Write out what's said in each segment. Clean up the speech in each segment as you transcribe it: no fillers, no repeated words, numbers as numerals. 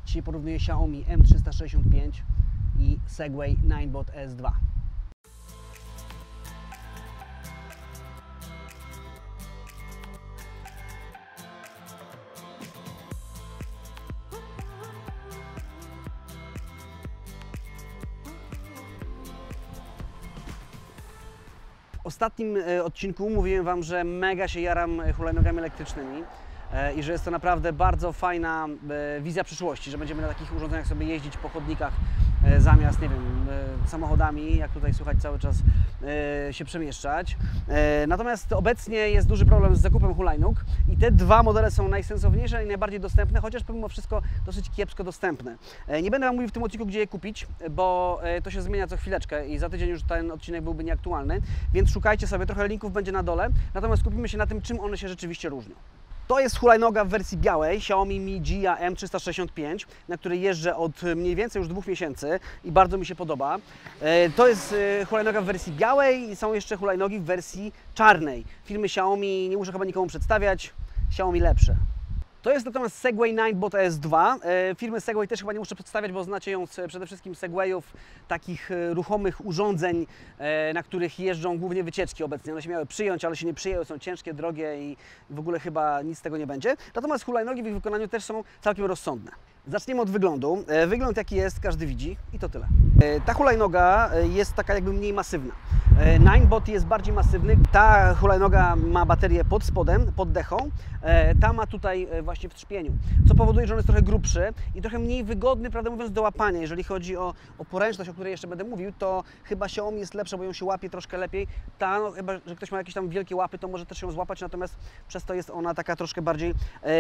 Dzisiaj porównuję Xiaomi M365 i Segway Ninebot S2. W ostatnim odcinku mówiłem Wam, że mega się jaram hulajnogami elektrycznymi i że jest to naprawdę bardzo fajna wizja przyszłości, że będziemy na takich urządzeniach sobie jeździć po chodnikach zamiast, nie wiem, samochodami, jak tutaj słychać cały czas się przemieszczać. Natomiast obecnie jest duży problem z zakupem hulajnóg i te dwa modele są najsensowniejsze i najbardziej dostępne, chociaż pomimo wszystko dosyć kiepsko dostępne. Nie będę Wam mówił w tym odcinku, gdzie je kupić, bo to się zmienia co chwileczkę i za tydzień już ten odcinek byłby nieaktualny, więc szukajcie sobie, trochę linków będzie na dole, natomiast skupimy się na tym, czym one się rzeczywiście różnią. To jest hulajnoga w wersji białej, Xiaomi Mi Jia M365, na której jeżdżę od mniej więcej już 2 miesięcy i bardzo mi się podoba. To jest hulajnoga w wersji białej i są jeszcze hulajnogi w wersji czarnej. Firmy Xiaomi nie muszę chyba nikomu przedstawiać, Xiaomi lepsze. To jest natomiast Segway Ninebot S2. Firmy Segway też chyba nie muszę przedstawiać, bo znacie ją przede wszystkim Segwayów, takich ruchomych urządzeń, na których jeżdżą głównie wycieczki obecnie. One się miały przyjąć, ale się nie przyjęły, są ciężkie, drogie i w ogóle chyba nic z tego nie będzie. Natomiast hulajnogi w ich wykonaniu też są całkiem rozsądne. Zaczniemy od wyglądu. Wygląd jaki jest, każdy widzi i to tyle. Ta hulajnoga jest taka jakby mniej masywna. Ninebot jest bardziej masywny. Ta hulajnoga ma baterię pod spodem, pod dechą. Ta ma tutaj właśnie w trzpieniu, co powoduje, że on jest trochę grubszy i trochę mniej wygodny, prawdę mówiąc, do łapania. Jeżeli chodzi o poręczność, o której jeszcze będę mówił, to chyba Xiaomi jest lepsza, bo ją się łapie troszkę lepiej. Ta, no, chyba że ktoś ma jakieś tam wielkie łapy, to może też ją złapać, natomiast przez to jest ona taka troszkę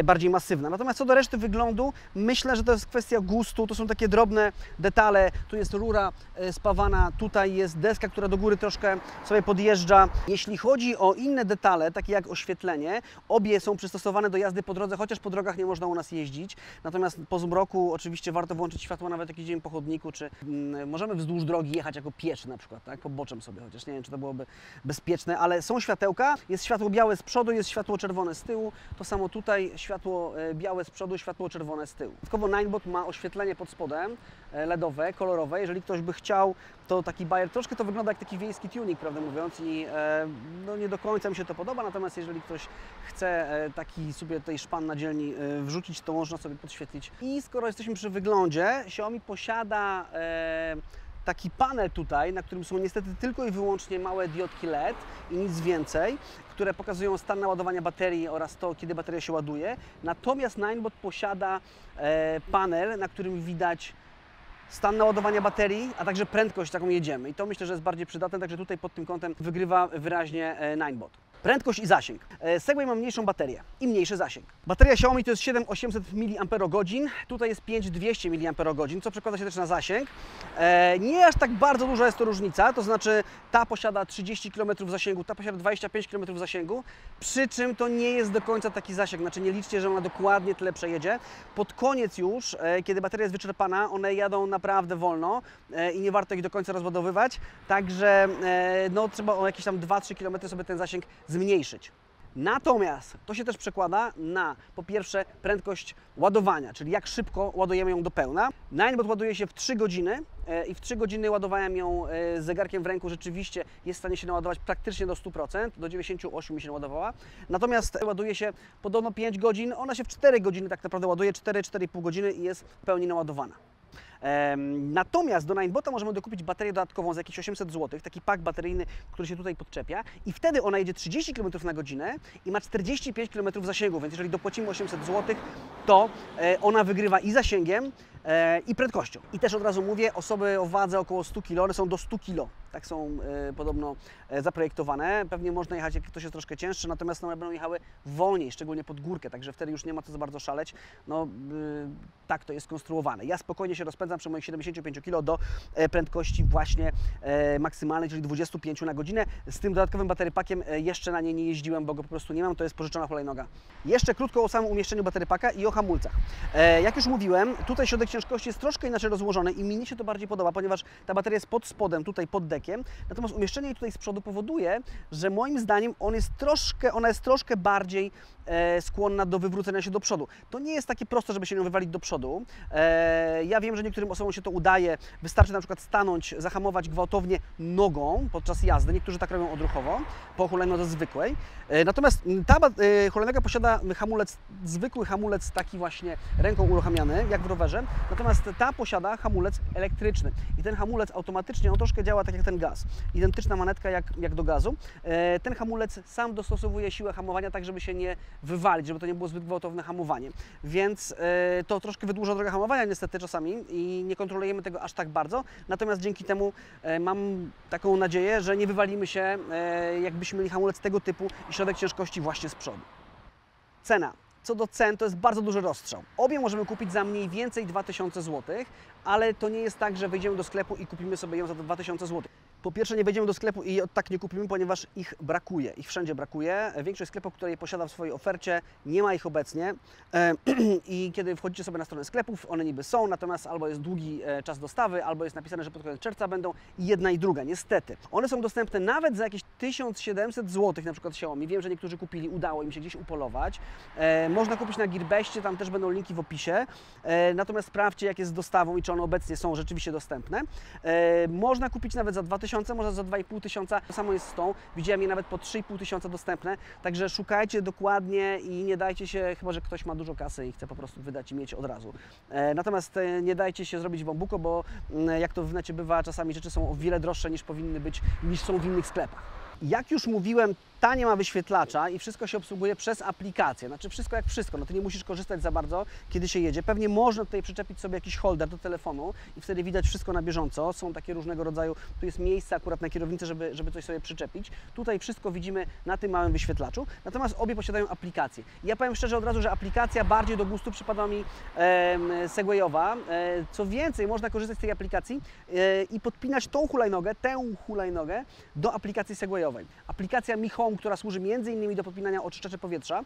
bardziej masywna. Natomiast co do reszty wyglądu, myślę, że to jest kwestia gustu, to są takie drobne detale. Tu jest rura spawana, tutaj jest deska, która do góry troszkę sobie podjeżdża. Jeśli chodzi o inne detale, takie jak oświetlenie, obie są przystosowane do jazdy po drodze, chociaż po drogach nie można u nas jeździć. Natomiast po zmroku oczywiście warto włączyć światło, nawet jak jedziemy po chodniku, czy możemy wzdłuż drogi jechać jako pieszy na przykład, tak? Poboczem sobie, chociaż nie wiem, czy to byłoby bezpieczne, ale są światełka, jest światło białe z przodu, jest światło czerwone z tyłu, to samo tutaj, światło białe z przodu, światło czerwone z tyłu. Dodatkowo Ninebot ma oświetlenie pod spodem, LEDowe, kolorowe, jeżeli ktoś by chciał, to taki bajer, troszkę to wygląda jak taki wiejski tuning, prawdę mówiąc, i no nie do końca mi się to podoba, natomiast jeżeli ktoś chce taki sobie tutaj szpan na dzielni wrzucić, to można sobie podświetlić. I skoro jesteśmy przy wyglądzie, Xiaomi posiada taki panel tutaj, na którym są niestety tylko i wyłącznie małe diodki LED i nic więcej, które pokazują stan naładowania baterii oraz to, kiedy bateria się ładuje. Natomiast Ninebot posiada panel, na którym widać stan naładowania baterii, a także prędkość, jaką jedziemy. I to myślę, że jest bardziej przydatne, także tutaj pod tym kątem wygrywa wyraźnie Ninebot. Prędkość i zasięg. Segway ma mniejszą baterię i mniejszy zasięg. Bateria Xiaomi to jest 7800 mAh, tutaj jest 5200 mAh, co przekłada się też na zasięg. Nie aż tak bardzo duża jest to różnica, to znaczy ta posiada 30 km zasięgu, ta posiada 25 km zasięgu, przy czym to nie jest do końca taki zasięg, znaczy nie liczcie, że ona dokładnie tyle przejedzie. Pod koniec już, kiedy bateria jest wyczerpana, one jadą naprawdę wolno i nie warto ich do końca rozładowywać, także no, trzeba o jakieś tam 2-3 km sobie ten zasięg zmniejszyć. Natomiast to się też przekłada na, po pierwsze, prędkość ładowania, czyli jak szybko ładujemy ją do pełna. Ninebot ładuje się w 3 godziny i w 3 godziny ładowałem ją z zegarkiem w ręku, rzeczywiście jest w stanie się naładować praktycznie do 100%, do 98 mi się naładowała. Natomiast ładuje się podobno 5 godzin, ona się w 4 godziny tak naprawdę ładuje, 4-4,5 godziny i jest w pełni naładowana. Natomiast do Ninebota możemy dokupić baterię dodatkową za jakieś 800 zł, taki pak bateryjny, który się tutaj podczepia i wtedy ona jedzie 30 km na godzinę i ma 45 km zasięgu, więc jeżeli dopłacimy 800 zł, to ona wygrywa i zasięgiem, i prędkością. I też od razu mówię, osoby o wadze około 100 kg, one są do 100 kg, tak są podobno zaprojektowane. Pewnie można jechać, jak ktoś jest troszkę cięższy, natomiast one będą jechały wolniej, szczególnie pod górkę, także wtedy już nie ma co za bardzo szaleć. No, tak to jest konstruowane. Ja spokojnie się rozpędzam przy moich 75 kg do prędkości właśnie maksymalnej, czyli 25 na godzinę. Z tym dodatkowym baterypakiem jeszcze na niej nie jeździłem, bo go po prostu nie mam, to jest pożyczona hulajnoga. Jeszcze krótko o samym umieszczeniu baterypaka i o hamulcach. Jak już mówiłem, tutaj środek ciężkości ciężkości jest troszkę inaczej rozłożony i mnie się to bardziej podoba, ponieważ ta bateria jest pod spodem, tutaj pod dekiem, natomiast umieszczenie jej tutaj z przodu powoduje, że moim zdaniem ona jest troszkę bardziej skłonna do wywrócenia się do przodu. To nie jest takie proste, żeby się nią wywalić do przodu. Ja wiem, że niektórym osobom się to udaje, wystarczy na przykład stanąć, zahamować gwałtownie nogą podczas jazdy, niektórzy tak robią odruchowo, po hulajnodze zwykłej. Natomiast ta hulajnoga posiada hamulec, zwykły hamulec taki właśnie ręką uruchamiany, jak w rowerze, natomiast ta posiada hamulec elektryczny i ten hamulec automatycznie, on troszkę działa tak jak ten gaz. Identyczna manetka jak do gazu. Ten hamulec sam dostosowuje siłę hamowania tak, żeby się nie wywalić, żeby to nie było zbyt gwałtowne hamowanie, więc to troszkę wydłuża drogę hamowania niestety czasami i nie kontrolujemy tego aż tak bardzo, natomiast dzięki temu mam taką nadzieję, że nie wywalimy się, jakbyśmy mieli hamulec tego typu i środek ciężkości właśnie z przodu. Cena. Co do cen, to jest bardzo duży rozstrzał. Obie możemy kupić za mniej więcej 2000 zł, ale to nie jest tak, że wejdziemy do sklepu i kupimy sobie ją za 2000 zł. Po pierwsze, nie wejdziemy do sklepu i tak nie kupimy, ponieważ ich brakuje. Ich wszędzie brakuje. Większość sklepów, które je posiada w swojej ofercie, nie ma ich obecnie. I kiedy wchodzicie sobie na stronę sklepów, one niby są, natomiast albo jest długi czas dostawy, albo jest napisane, że pod koniec czerwca będą i jedna i druga, niestety. One są dostępne nawet za jakieś 1700 zł, na przykład Xiaomi. Wiem, że niektórzy kupili, udało im się gdzieś upolować. Można kupić na Gearbestie, tam też będą linki w opisie. Natomiast sprawdźcie, jak jest z dostawą i czy one obecnie są rzeczywiście dostępne. Można kupić nawet za 2000, może za 2500. To samo jest z tą. Widziałem je nawet po 3500 dostępne. Także szukajcie dokładnie i nie dajcie się, chyba że ktoś ma dużo kasy i chce po prostu wydać i mieć od razu. Natomiast nie dajcie się zrobić bambuko, bo jak to w necie bywa, czasami rzeczy są o wiele droższe niż powinny być, niż są w innych sklepach. Jak już mówiłem, ta nie ma wyświetlacza i wszystko się obsługuje przez aplikację. Znaczy wszystko jak wszystko, no ty nie musisz korzystać za bardzo, kiedy się jedzie. Pewnie można tutaj przyczepić sobie jakiś holder do telefonu i wtedy widać wszystko na bieżąco. Są takie różnego rodzaju, tu jest miejsce akurat na kierownicy, żeby coś sobie przyczepić. Tutaj wszystko widzimy na tym małym wyświetlaczu. Natomiast obie posiadają aplikację. Ja powiem szczerze od razu, że aplikacja bardziej do gustu przypadła mi Segwayowa. Co więcej, można korzystać z tej aplikacji i podpinać tę hulajnogę do aplikacji Segwayowej. Aplikacja Mi Home, która służy m.in. do podpinania oczyszczaczy powietrza,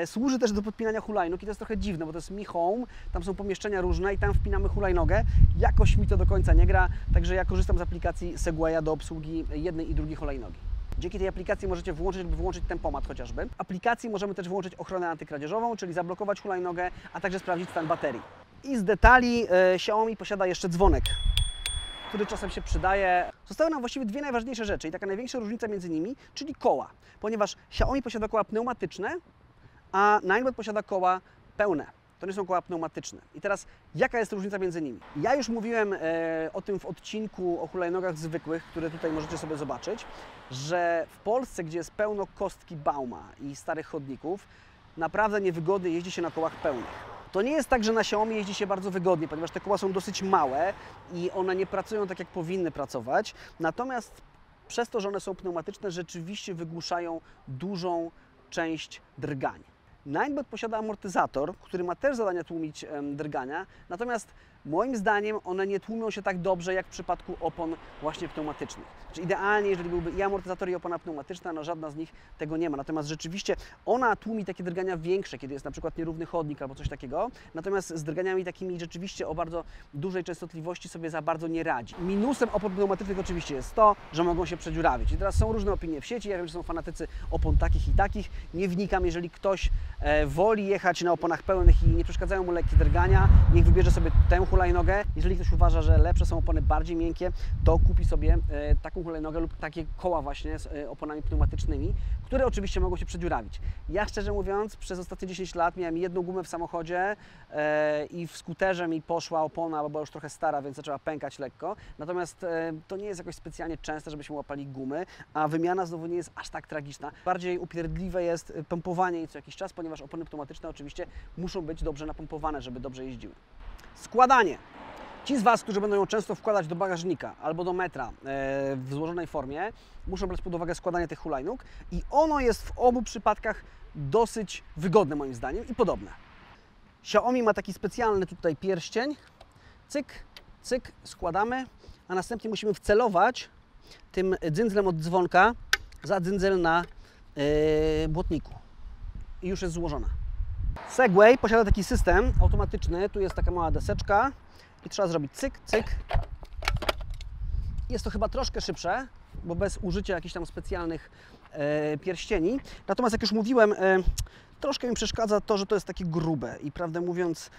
służy też do podpinania hulajnóg i to jest trochę dziwne, bo to jest Mi Home, tam są pomieszczenia różne i tam wpinamy hulajnogę. Jakoś mi to do końca nie gra, także ja korzystam z aplikacji Segwaya do obsługi jednej i drugiej hulajnogi. Dzięki tej aplikacji możecie włączyć lub wyłączyć tempomat chociażby. W aplikacji możemy też włączyć ochronę antykradzieżową, czyli zablokować hulajnogę, a także sprawdzić stan baterii. I z detali Xiaomi posiada jeszcze dzwonek, który czasem się przydaje. Zostały nam właściwie dwie najważniejsze rzeczy i taka największa różnica między nimi, czyli koła, ponieważ Xiaomi posiada koła pneumatyczne, a Ninebot posiada koła pełne. To nie są koła pneumatyczne. I teraz jaka jest różnica między nimi? Ja już mówiłem o tym w odcinku o hulajnogach zwykłych, które tutaj możecie sobie zobaczyć, że w Polsce, gdzie jest pełno kostki Bauma i starych chodników, naprawdę niewygodnie jeździ się na kołach pełnych. To nie jest tak, że na Xiaomi jeździ się bardzo wygodnie, ponieważ te koła są dosyć małe i one nie pracują tak, jak powinny pracować. Natomiast przez to, że one są pneumatyczne, rzeczywiście wygłuszają dużą część drgań. Ninebot posiada amortyzator, który ma też zadanie tłumić drgania, natomiast moim zdaniem one nie tłumią się tak dobrze jak w przypadku opon właśnie pneumatycznych. Czyli idealnie, jeżeli byłby i amortyzator, i opona pneumatyczna, no żadna z nich tego nie ma. Natomiast rzeczywiście ona tłumi takie drgania większe, kiedy jest na przykład nierówny chodnik albo coś takiego. Natomiast z drganiami takimi rzeczywiście o bardzo dużej częstotliwości sobie za bardzo nie radzi. Minusem opon pneumatycznych oczywiście jest to, że mogą się przedziurawić. I teraz są różne opinie w sieci. Ja wiem, że są fanatycy opon takich i takich. Nie wnikam, jeżeli ktoś woli jechać na oponach pełnych i nie przeszkadzają mu lekkie drgania, niech wybierze sobie tę hulajnogę. Jeżeli ktoś uważa, że lepsze są opony bardziej miękkie, to kupi sobie taką hulajnogę lub takie koła właśnie z oponami pneumatycznymi, które oczywiście mogą się przedziurawić. Ja szczerze mówiąc przez ostatnie 10 lat miałem jedną gumę w samochodzie i w skuterze mi poszła opona, bo była już trochę stara, więc zaczęła pękać lekko. Natomiast to nie jest jakoś specjalnie częste, żebyśmy łapali gumy, a wymiana znowu nie jest aż tak tragiczna. Bardziej upierdliwe jest pompowanie jej co jakiś czas, ponieważ opony pneumatyczne oczywiście muszą być dobrze napompowane, żeby dobrze jeździły. Składanie. Ci z Was, którzy będą ją często wkładać do bagażnika albo do metra w złożonej formie, muszą brać pod uwagę składanie tych hulajnóg i ono jest w obu przypadkach dosyć wygodne moim zdaniem i podobne. Xiaomi ma taki specjalny tutaj pierścień, cyk, cyk, składamy, a następnie musimy wcelować tym dzyndzlem od dzwonka za dzyndzel na błotniku i już jest złożona. Segway posiada taki system automatyczny, tu jest taka mała deseczka i trzeba zrobić cyk, cyk. Jest to chyba troszkę szybsze, bo bez użycia jakichś tam specjalnych pierścieni. Natomiast jak już mówiłem, troszkę mi przeszkadza to, że to jest takie grube i prawdę mówiąc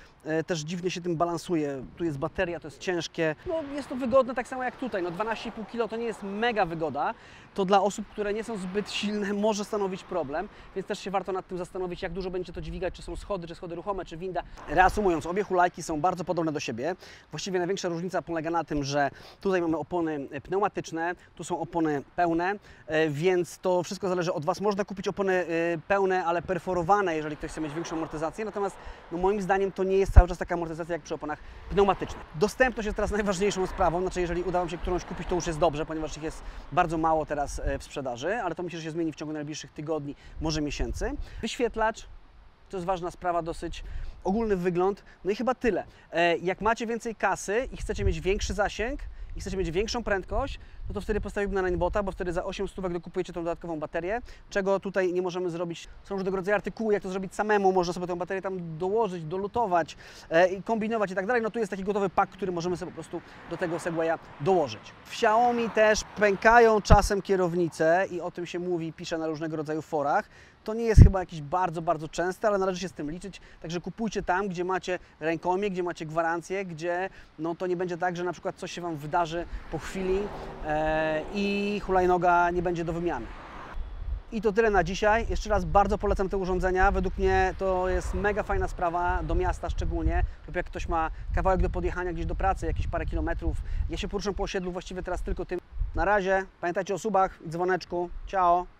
też dziwnie się tym balansuje. Tu jest bateria, to jest ciężkie. No, jest to wygodne tak samo jak tutaj. No, 12,5 kg to nie jest mega wygoda. To dla osób, które nie są zbyt silne, może stanowić problem, więc też się warto nad tym zastanowić, jak dużo będzie to dźwigać, czy są schody, czy schody ruchome, czy winda. Reasumując, obie hulajki są bardzo podobne do siebie. Właściwie największa różnica polega na tym, że tutaj mamy opony pneumatyczne, tu są opony pełne, więc to wszystko zależy od Was. Można kupić opony pełne, ale perforowane, jeżeli ktoś chce mieć większą amortyzację, natomiast no, moim zdaniem to nie jest cały czas taka amortyzacja jak przy oponach pneumatycznych. Dostępność jest teraz najważniejszą sprawą, znaczy jeżeli uda Wam się którąś kupić, to już jest dobrze, ponieważ ich jest bardzo mało teraz w sprzedaży, ale to myślę, że się zmieni w ciągu najbliższych tygodni, może miesięcy. Wyświetlacz, to jest ważna sprawa dosyć, ogólny wygląd, no i chyba tyle. Jak macie więcej kasy i chcecie mieć większy zasięg, i chcecie mieć większą prędkość, no to wtedy postawimy na Ninebota, bo wtedy za 8 stówek dokupujecie tą dodatkową baterię, czego tutaj nie możemy zrobić. Są różnego rodzaju artykuły, jak to zrobić samemu, można sobie tę baterię tam dołożyć, dolutować, i kombinować i tak dalej. No tu jest taki gotowy pak, który możemy sobie po prostu do tego Segwaya dołożyć. W Xiaomi też pękają czasem kierownice i o tym się mówi, pisze na różnego rodzaju forach. To nie jest chyba jakieś bardzo częste, ale należy się z tym liczyć, także kupujcie tam, gdzie macie rękojmię, gdzie macie gwarancję, gdzie no, to nie będzie tak, że na przykład coś się Wam wydarzy po chwili i hulajnoga nie będzie do wymiany. I to tyle na dzisiaj. Jeszcze raz bardzo polecam te urządzenia. Według mnie to jest mega fajna sprawa, do miasta szczególnie, lub jak ktoś ma kawałek do podjechania gdzieś do pracy, jakieś parę kilometrów. Ja się poruszam po osiedlu właściwie teraz tylko tym. Na razie, pamiętajcie o subach i dzwoneczku. Ciao!